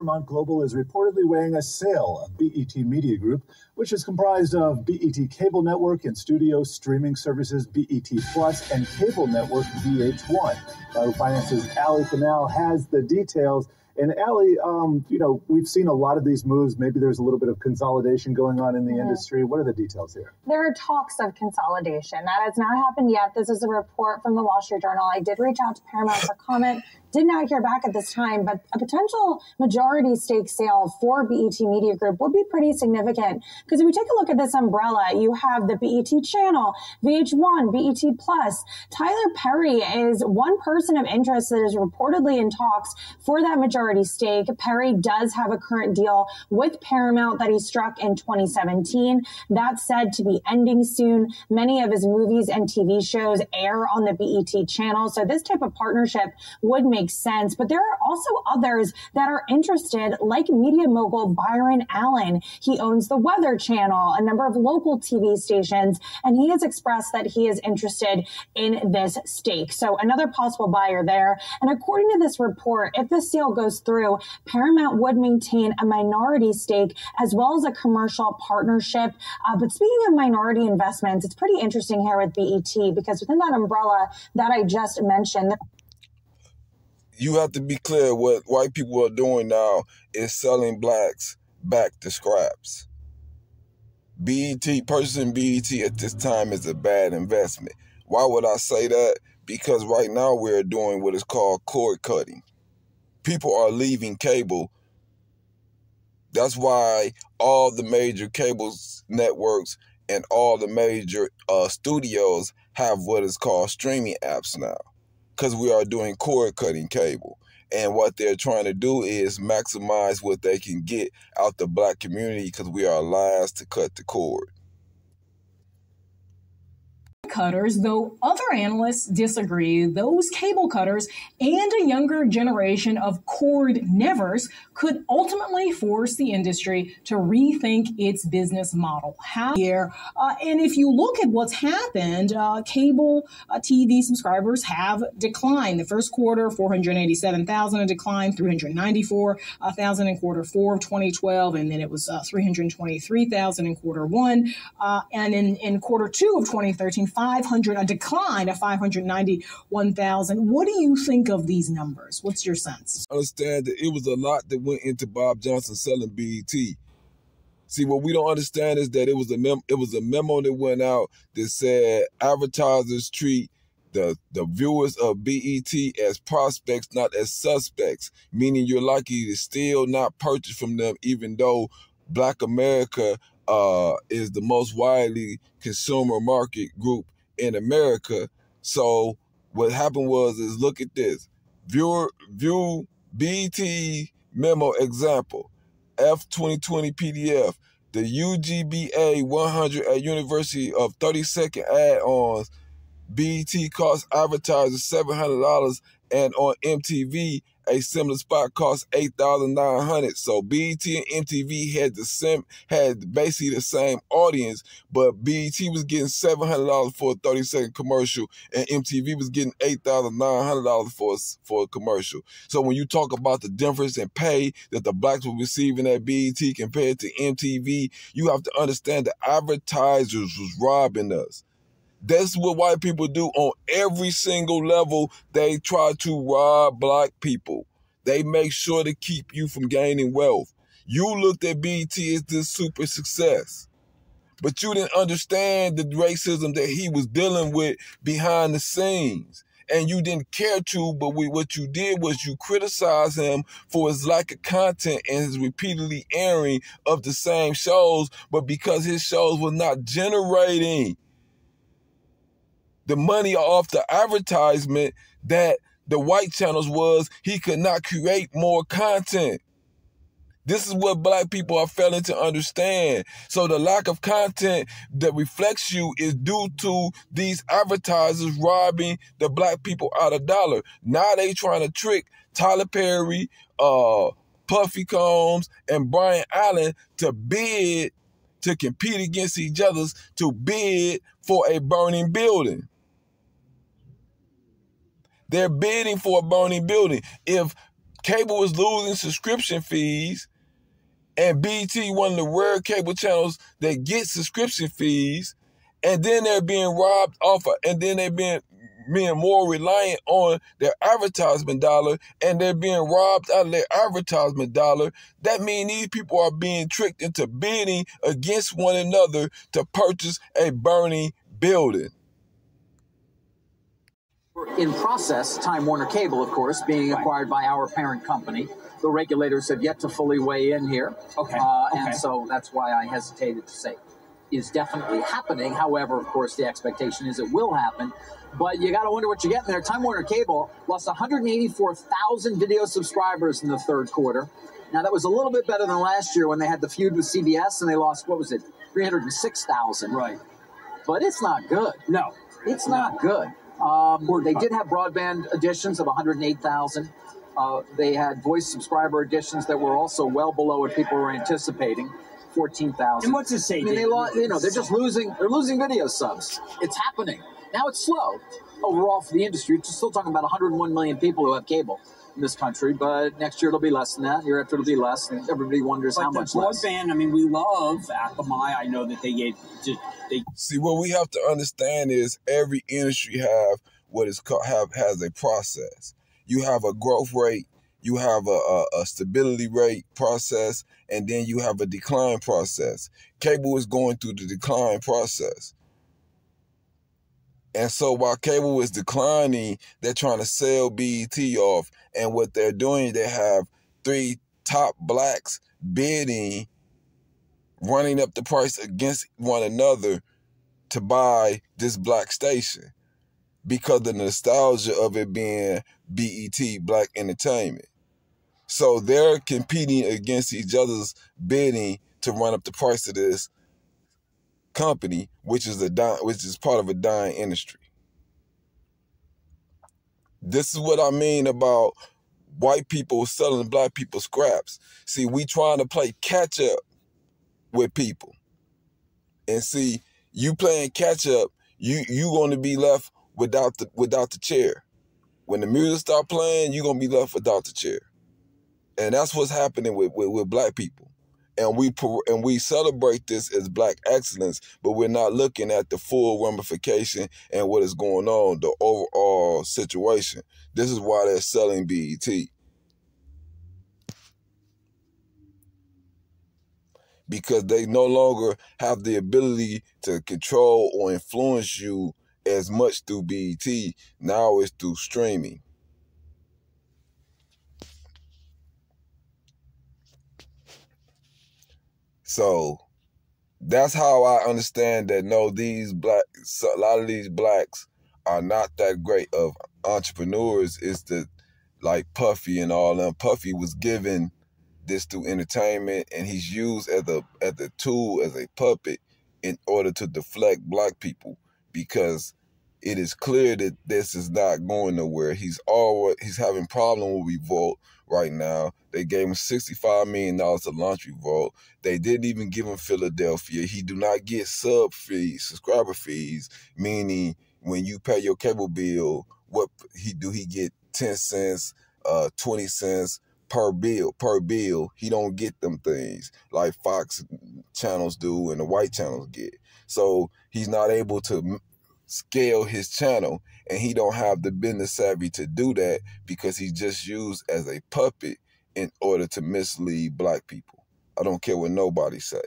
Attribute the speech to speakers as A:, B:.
A: Paramount Global is reportedly weighing a sale of BET Media Group, which is comprised of BET Cable Network and studio streaming services BET Plus and cable network VH1. Yahoo Finance's Ali Canal has the details. And Ali, we've seen a lot of these moves. Maybe there's a little bit of consolidation going on in the industry. What are the details here?
B: There are talks of consolidation. That has not happened yet. This is a report from the Wall Street Journal. I did reach out to Paramount for comment. Did not hear back at this time, but a potential majority stake sale for BET Media Group would be pretty significant. Because if we take a look at this umbrella, you have the BET channel, VH1, BET Plus. Tyler Perry is one person of interest that is reportedly in talks for that majority stake. Perry does have a current deal with Paramount that he struck in 2017. That's said to be ending soon. Many of his movies and TV shows air on the BET channel. So this type of partnership would make sense, but there are also others that are interested, like media mogul Byron Allen. He owns the Weather Channel, a number of local TV stations, and he has expressed that he is interested in this stake. So another possible buyer there. And according to this report, if the sale goes through, Paramount would maintain a minority stake as well as a commercial partnership. But speaking of minority investments, it's pretty interesting here with BET because within that umbrella that I just mentioned,
C: you have to be clear what white people are doing now is selling blacks back to scraps. Purchasing BET at this time is a bad investment. Why would I say that? Because right now we're doing what is called cord cutting. People are leaving cable. That's why all the major cable networks and all the major studios have what is called streaming apps now. Because we are doing cord cutting cable. And what they're trying to do is maximize what they can get out the black community because we are last to cut the cord.
D: Cutters, though other analysts disagree, those cable cutters and a younger generation of cord nevers could ultimately force the industry to rethink its business model. And if you look at what's happened, cable TV subscribers have declined. The first quarter, 487,000, a decline, 394,000 in quarter 4 of 2012, and then it was 323,000 in quarter 1. And in quarter 2 of 2013, a decline of 591,000. What do you think of these numbers? What's your sense?
C: I understand that it was a lot that went into Bob Johnson selling BET. See, what we don't understand is that it was a memo that went out that said advertisers treat the viewers of BET as prospects, not as suspects, meaning you're likely to still not purchase from them, even though Black America is the most widely consumer market group in America. So what happened is look at this. View BET memo example. F2020 PDF. The UGBA 100 at University of 30-second add-ons. BET costs advertisers $700 and on MTV a similar spot cost $8,900. So BET and MTV had basically the same audience, but BET was getting $700 for a 30-second commercial, and MTV was getting $8,900 for a commercial. So when you talk about the difference in pay that the blacks were receiving at BET compared to MTV, you have to understand the advertisers was robbing us. That's what white people do on every single level. They try to rob black people. They make sure to keep you from gaining wealth. You looked at BET as this super success, but you didn't understand the racism that he was dealing with behind the scenes. And you didn't care to, but what you did was you criticized him for his lack of content and his repeatedly airing of the same shows, but because his shows were not generating the money off the advertisement that the white channels was, he could not create more content. This is what black people are failing to understand. So the lack of content that reflects you is due to these advertisers robbing the black people out of dollar. Now they trying to trick Tyler Perry, Puffy Combs, and Brian Allen to bid, to compete against each other, to bid for a burning building. They're bidding for a burning building. If Cable was losing subscription fees, and BT, one of the rare cable channels that get subscription fees, and then they're being robbed off of, and then they're being more reliant on their advertisement dollar, and they're being robbed out of their advertisement dollar. That means these people are being tricked into bidding against one another to purchase a burning building.
E: In process, Time Warner Cable, of course, being acquired by our parent company. The regulators have yet to fully weigh in here. And so that's why I hesitated to say is definitely happening. However, of course, the expectation is it will happen. But you got to wonder what you're getting there. Time Warner Cable lost 184,000 video subscribers in the third quarter. Now, that was a little bit better than last year when they had the feud with CBS and they lost, 306,000.
F: Right.
E: But it's not good.
F: No.
E: It's not good. They did have broadband additions of 108,000. They had voice subscriber additions that were also well below what people were anticipating, 14,000.
F: And what's it say?
E: I mean, they're just losing. They're losing video subs. It's happening. Now it's slow overall for the industry. It's still talking about 101 million people who have cable in this country, but next year it'll be less than that. Year after it'll be less, and everybody wonders how much less.
F: Broadband, I mean, we love Akamai. I know that they
C: See, what we have to understand is every industry have what is called has a process. You have a growth rate, you have a stability rate process, and then you have a decline process. Cable is going through the decline process. And so while cable is declining, they're trying to sell BET off. And what they're doing, they have 3 top blacks bidding, running up the price against one another to buy this black station because of the nostalgia of it being BET, Black Entertainment. So they're competing against each other's bidding to run up the price of this company, which is part of a dying industry. This is what I mean about white people selling black people scraps. See, we trying to play catch up with people, and see, you playing catch up, you going to be left without the chair. When the music start playing, you're gonna be left without the chair, and that's what's happening with black people. And we celebrate this as black excellence, but we're not looking at the full ramification and what is going on, the overall situation. This is why they're selling BET. Because they no longer have the ability to control or influence you as much through BET. Now it's through streaming. So that's how I understand that. No, a lot of these blacks are not that great of entrepreneurs. It's like Puffy and all them. Puffy was given this through entertainment, and he's used as a tool, as a puppet, in order to deflect black people, because it is clear that this is not going nowhere. He's having problem with Revolt right now. They gave him $65 million to launch Revolt. They didn't even give him Philadelphia. He do not get subscriber fees, meaning when you pay your cable bill, he get 10 cents, 20 cents per bill. He don't get them things like Fox channels do and the white channels get. So he's not able to scale his channel, and he don't have the business savvy to do that because he's just used as a puppet in order to mislead black people. I don't care what nobody say.